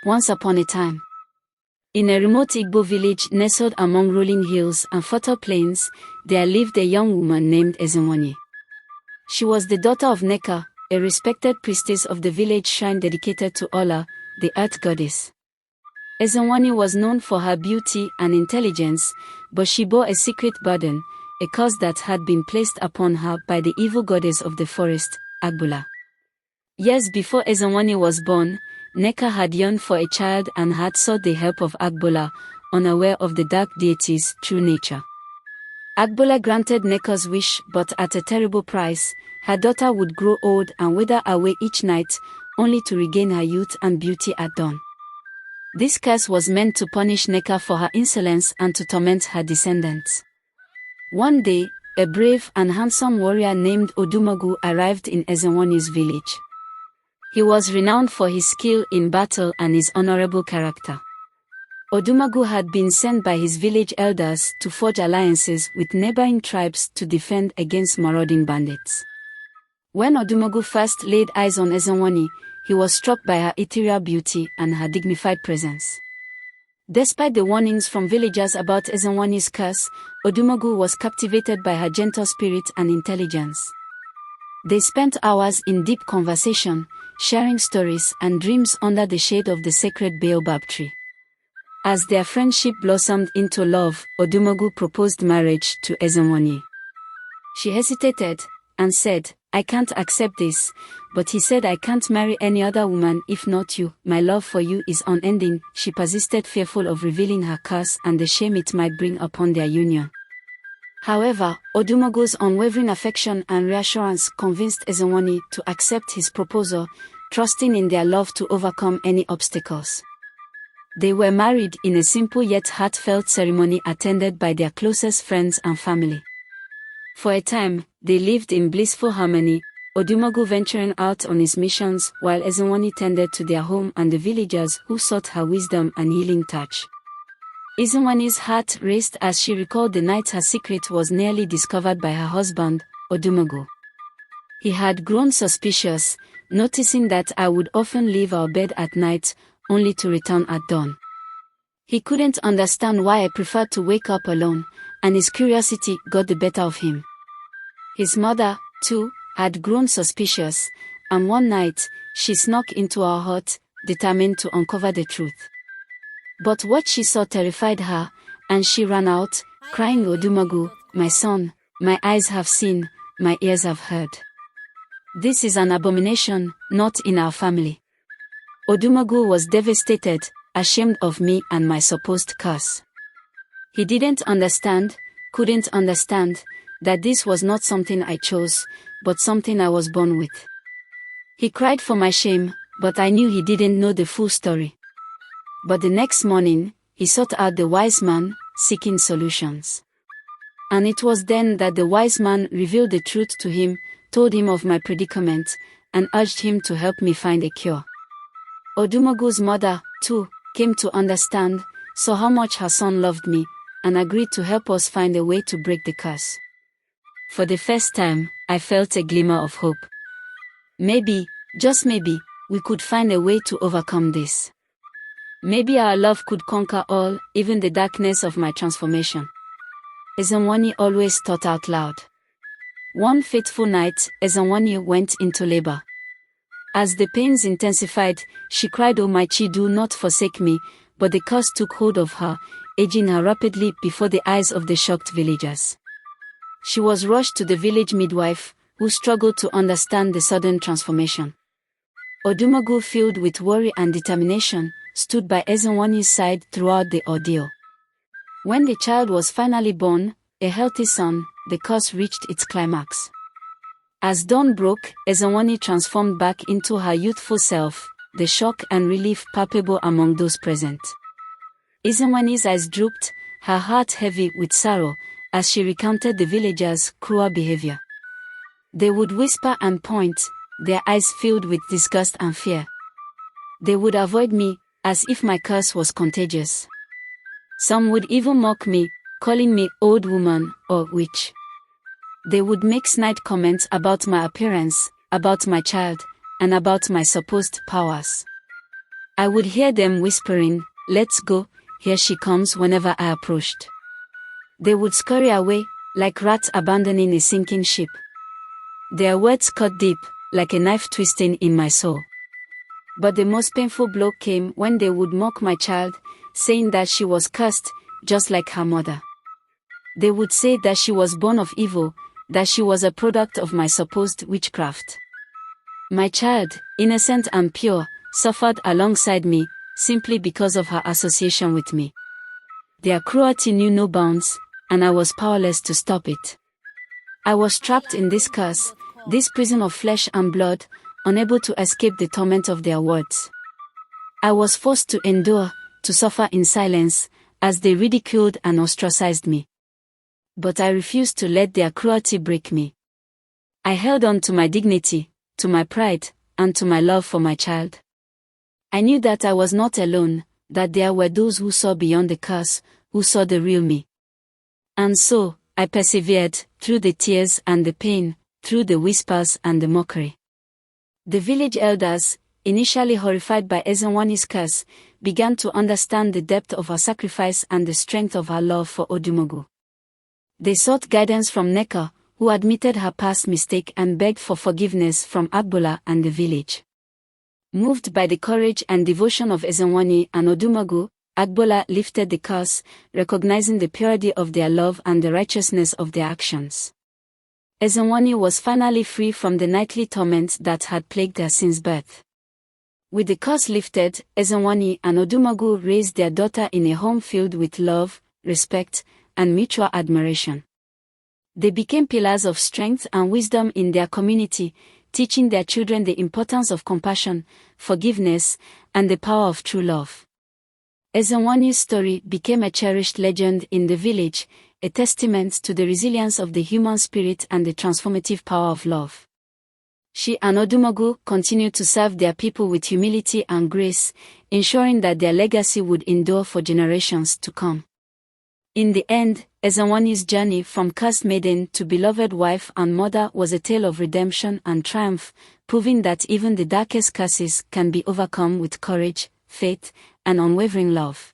Once upon a time, in a remote Igbo village nestled among rolling hills and fertile plains, there lived a young woman named Ezenwanyi. She was the daughter of Neka, a respected priestess of the village shrine dedicated to Ola, the earth goddess. Ezenwanyi was known for her beauty and intelligence, but she bore a secret burden, a curse that had been placed upon her by the evil goddess of the forest, Agbula. Years before Ezenwanyi was born, Neka had yearned for a child and had sought the help of Agbula, unaware of the dark deity's true nature. Agbula granted Neka's wish, but at a terrible price. Her daughter would grow old and wither away each night, only to regain her youth and beauty at dawn. This curse was meant to punish Neka for her insolence and to torment her descendants. One day, a brave and handsome warrior named Odumegwu arrived in Ezenwanyi's village. He was renowned for his skill in battle and his honorable character. Odumegwu had been sent by his village elders to forge alliances with neighboring tribes to defend against marauding bandits. When Odumegwu first laid eyes on Ezenwanyi, he was struck by her ethereal beauty and her dignified presence. Despite the warnings from villagers about Ezenwanyi's curse, Odumegwu was captivated by her gentle spirit and intelligence. They spent hours in deep conversation, sharing stories and dreams under the shade of the sacred baobab tree. As their friendship blossomed into love, Odumegwu proposed marriage to Ezenwanyi. She hesitated and said, "I can't accept this," but he said, "I can't marry any other woman if not you. My love for you is unending." She persisted, fearful of revealing her curse and the shame it might bring upon their union. However, Odumegwu's unwavering affection and reassurance convinced Ezenwanyi to accept his proposal, trusting in their love to overcome any obstacles. They were married in a simple yet heartfelt ceremony attended by their closest friends and family. For a time, they lived in blissful harmony, Odumegwu venturing out on his missions while Ezenwanyi tended to their home and the villagers who sought her wisdom and healing touch. Ezenwanyi's heart raced as she recalled the night her secret was nearly discovered by her husband, Odumegwu. He had grown suspicious, noticing that I would often leave our bed at night, only to return at dawn. He couldn't understand why I preferred to wake up alone, and his curiosity got the better of him. His mother, too, had grown suspicious, and one night, she snuck into our hut, determined to uncover the truth. But what she saw terrified her, and she ran out, crying, "Odumegwu, my son, my eyes have seen, my ears have heard. This is an abomination, not in our family." Odumegwu was devastated, ashamed of me and my supposed curse. He didn't understand, couldn't understand, that this was not something I chose, but something I was born with. He cried for my shame, but I knew he didn't know the full story. But the next morning, he sought out the wise man, seeking solutions. And it was then that the wise man revealed the truth to him, told him of my predicament, and urged him to help me find a cure. Odumegwu's mother, too, came to understand, saw how much her son loved me, and agreed to help us find a way to break the curse. For the first time, I felt a glimmer of hope. Maybe, just maybe, we could find a way to overcome this. Maybe our love could conquer all, even the darkness of my transformation. Ezenwanyi always thought out loud. One fateful night, Ezenwanyi went into labor. As the pains intensified, she cried, "Oh my chi, do not forsake me," but the curse took hold of her, aging her rapidly before the eyes of the shocked villagers. She was rushed to the village midwife, who struggled to understand the sudden transformation. Odumegwu, filled with worry and determination, stood by Ezenwanyi's side throughout the ordeal. When the child was finally born, a healthy son, the curse reached its climax. As dawn broke, Ezenwanyi transformed back into her youthful self, the shock and relief palpable among those present. Ezenwanyi's eyes drooped, her heart heavy with sorrow, as she recounted the villagers' cruel behavior. They would whisper and point, their eyes filled with disgust and fear. They would avoid me, as if my curse was contagious. Some would even mock me, calling me old woman or witch. They would make snide comments about my appearance, about my child, and about my supposed powers. I would hear them whispering, "Let's go, here she comes," whenever I approached. They would scurry away, like rats abandoning a sinking ship. Their words cut deep, like a knife twisting in my soul. But the most painful blow came when they would mock my child, saying that she was cursed, just like her mother. They would say that she was born of evil, that she was a product of my supposed witchcraft. My child, innocent and pure, suffered alongside me, simply because of her association with me. Their cruelty knew no bounds, and I was powerless to stop it. I was trapped in this curse, this prison of flesh and blood, unable to escape the torment of their words. I was forced to endure, to suffer in silence, as they ridiculed and ostracized me. But I refused to let their cruelty break me. I held on to my dignity, to my pride, and to my love for my child. I knew that I was not alone, that there were those who saw beyond the curse, who saw the real me. And so, I persevered, through the tears and the pain, through the whispers and the mockery. The village elders, initially horrified by Ezenwanyi's curse, began to understand the depth of her sacrifice and the strength of her love for Odumegwu. They sought guidance from Neka, who admitted her past mistake and begged for forgiveness from Agbola and the village. Moved by the courage and devotion of Ezenwanyi and Odumegwu, Agbola lifted the curse, recognizing the purity of their love and the righteousness of their actions. Ezenwanyi was finally free from the nightly torment that had plagued her since birth. With the curse lifted, Ezenwanyi and Odumegwu raised their daughter in a home filled with love, respect, and mutual admiration. They became pillars of strength and wisdom in their community, teaching their children the importance of compassion, forgiveness, and the power of true love. Ezenwanyi's story became a cherished legend in the village, a testament to the resilience of the human spirit and the transformative power of love. She and Odumegwu continued to serve their people with humility and grace, ensuring that their legacy would endure for generations to come. In the end, Ezenwanyi's journey from cursed maiden to beloved wife and mother was a tale of redemption and triumph, proving that even the darkest curses can be overcome with courage, faith, and unwavering love.